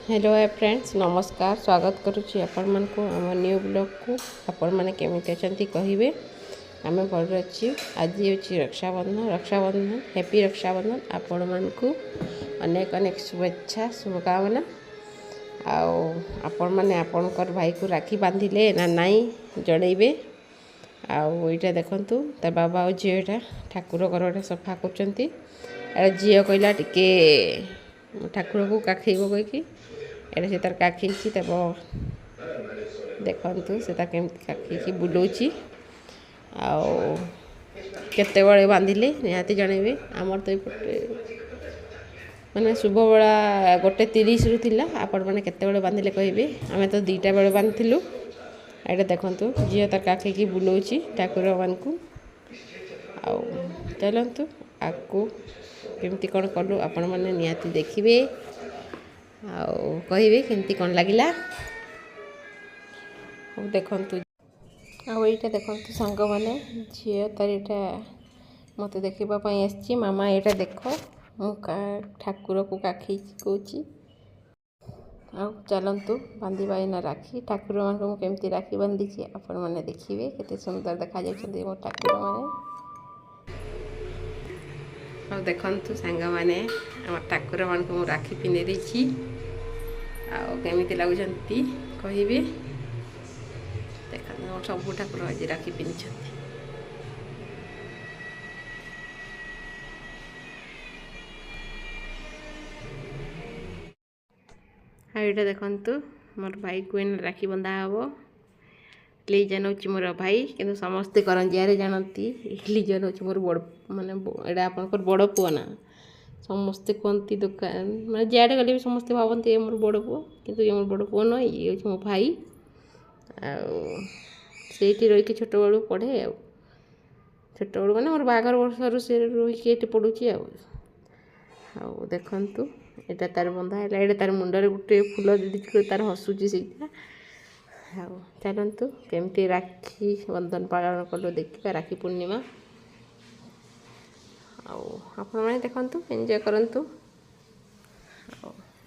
Hello है friends नमस्कार स्वागत करुच्ची आपण मन को आम न्यू ब्लॉग को आपण मैंने केमिति अच्छा कहे आम घर अच्छी आज हूँ रक्षाबंधन हैप्पी रक्षाबंधन आपण मन को अनेक अनेक शुभेच्छा शुभकामना आपण मैंने आपणकर भाई को राखी बांधिले ना नाई जड़े आईटा देखु ता बाबा और झीटा ठाकुर घर सफा कर झी कहला टिके ठाकुर को काखेब कहीकि एटा से तार काखी तब देखु से केमती काखी बुलाऊँच आते बांधिले निहाती जनइबे आमर तो ये माने शुभ बेला 1:30 रु थिला आपण मैंने केते बांधिले कहे आम तो 2टा बेले बांधिलु एटा देखु झील तार काखी बुलाऊँच ठाकुर मान को चलतु आगू केमती कौन कलु आपण मैंने निहाती देखिए कहे केमती कौन लगिला देखु आईटा देखु सांग मैंने झी तार यहाँ मत देखापी आसी मामा यहाँ देख मु ठाकुर को काखी कौची चलतु बांधिबा ना राखी ठाकुर मान को केमती राखी बांधी आपण मैंने देखिए केते सुंदर देखा जाउछन्ती मो ठाकुर मैंने देखु सांग मैंने आम ठाकुर मान को राखी पिंधे देछि केमिति लगुचंती कहे देखा सब ठाकुर आज राखी पिंधि यहाँ देखु मोर भाई को राखी बंधा हम लिजन हूँ मोर भाई किंतु समस्ते करंजिया जानती लिजन हूँ मोर बड़ माने एटा आपनकर बड़ पुआ ना समस्ते कहती दुकान मैं जाड़े गले भी समस्ते भावती ये मोर बड़ पुओ किंतु ये मोर बड़ पुओ न ये हूँ मो भाई आठी रही छोट बड़ू पढ़े छोट बड़ू मैंने मोर बागर वर्ष से रही पढ़ुची देखु यहाँ तार बंधा है ये तार मुंडे गोटे फूल दीदी तार हसुची से चलतु केमती राखी बंधन पालन कलु देखा राखी पूर्णिमा आपण मैंने देखु एंजॉय करंतु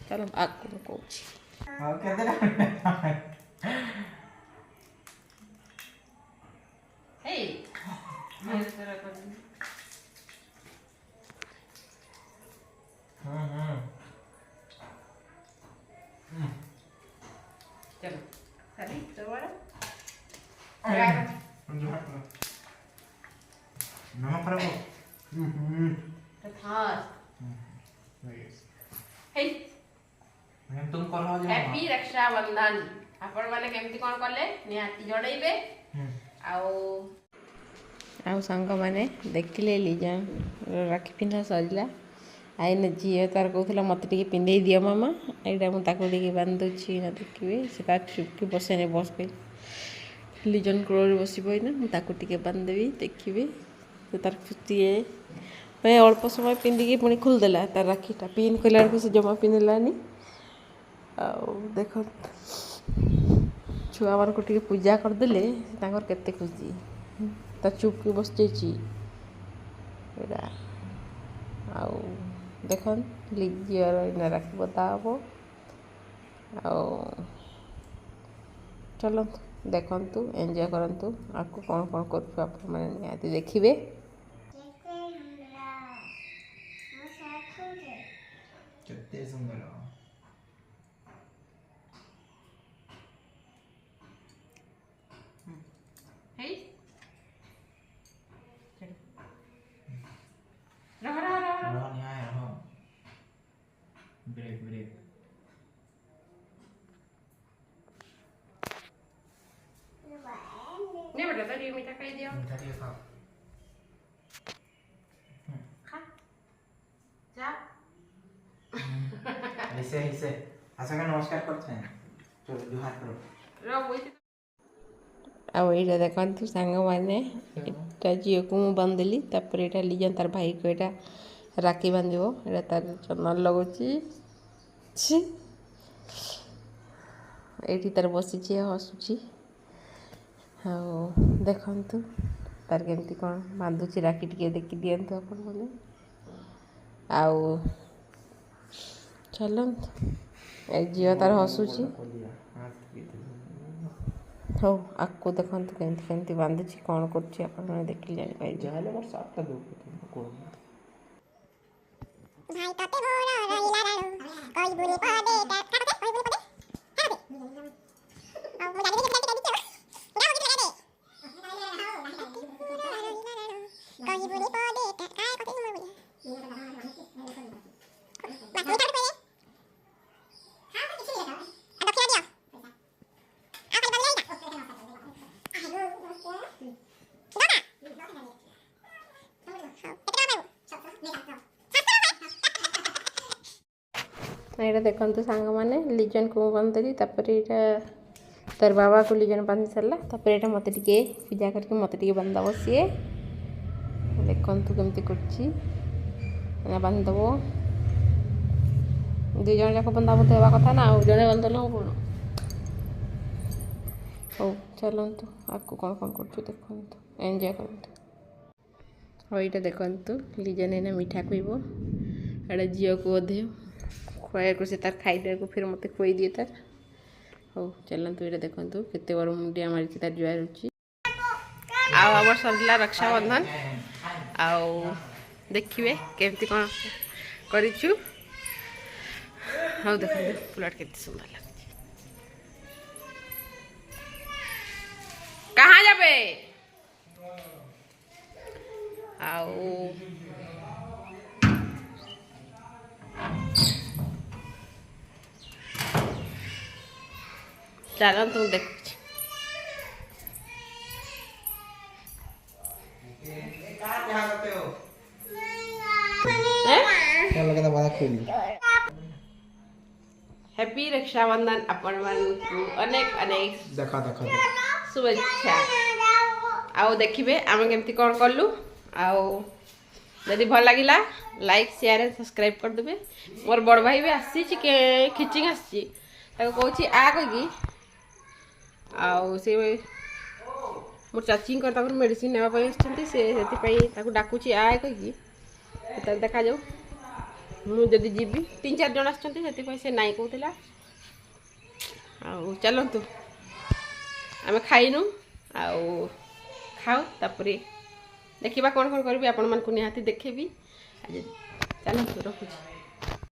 चलो आगे कहूँ चलो खाली तो बड़ा नमक खराब हाँ हे तुम करो हैप्पी रक्षाबंधन आपण माने केमती कोन करले निहाती जड़ेबे आउ सांग मैंने देखिले लीजा राखी पिंधा सजला आईने झील तार कहला मत टे पिंधे दियो मामा यहाँ मुझे बांधुची ना देखिए से चुपकी बसेने बस पे लिजन कूल बसना मुझे बांधदेवी देखिए तो तार खुशी है मैं अल्प समय पिंधिकी पुणी खोलदेला तार राखीटा पिन कला बेलू से जमा पिंधलानी देख छुआ मान को पूजा करदे केते खुशी तार चुपकी बस जाइए देख लिजियर राखी बता हम चलतु देखु एंजॉय करंतु आपको कौन कौन कर मैंने देखिए कितने सुंदर ब्रेक ब्रेक नहीं बेटा तो मीठा खाई दियो मीठा दियो खाओ खा जा ऐसे ऐसे आशा का नमस्कार करते हैं चलो जुहार करो रो बोई यहाँ देखु सांग मैंने झील को मुझे बांधिली यहाँ लिजन तार भाई को यहाँ राखी बांधो यहाँ तार चंदन लगुच ये तार बसी हसुची देखु तार केमती कौन बांधुची राखी टे देखी दिंतु आपण मैंने चलत ए झील तार हसुची हो आपको देखते केमती केमती बांधुची कौन कर देखिए जापारे भाई ताते भोरा रहिला राणो कोई बुनी पदे काटे कोई बुनी पदे काटे अब मुझे जाने दे गाओ कोई बुनी पदे काटे कोई बुनी बात नहीं काटे हां किसी ले जाओ अब क्या दिया आप बदल जाएगा यहाँ देखते सांग मैंने लिजन को बांधि यहाँ तार बाबा को लिजन बांधि सारा यहाँ मत पूजा करके मत बांधदेव सी देखु केमती कर बांधदेव दुई जन जाक बंधा बुध होगा कथा ना जड़े बांधल हो कौन हो चलतु आपको कौन कौन कर देखु एंजॉय करतु हाँ यहाँ देखु लिजन एना मीठा खुब एटा झील को बोधे खुआ को से तार खाईदे को फिर मत खुई दिए तार हो चलतु ये देखु केते बड़ मुंडिया मारी तार जुआर रुचि आम सरला रक्षाबंधन आउ देखिए केमती कौन करूँ हाँ देखते फुलट के सुंदर लगे कहाँ जाबे आउ चलो तुम देखो हैप्पी रक्षाबंधन अपन अनेक अनेक देखा देखा शुभेच्छा आओ देखिए आम केमती कौन कलु आदि भल लगे लाइक शेयर सब्सक्राइब करदे मोर बड़ भाई भी आसी खिचिंग आसी कहूँ आ कही से मोर चाची मेडिसिन नापी से डाकुची आ कही देखा जाऊ मुझे जीवी 3-4 जन से नाई कहला चलतु आम खाइनु खाऊ तापर देखा कौन कौन करी आपण मानक निहाती देखेबी चलतु रखुची।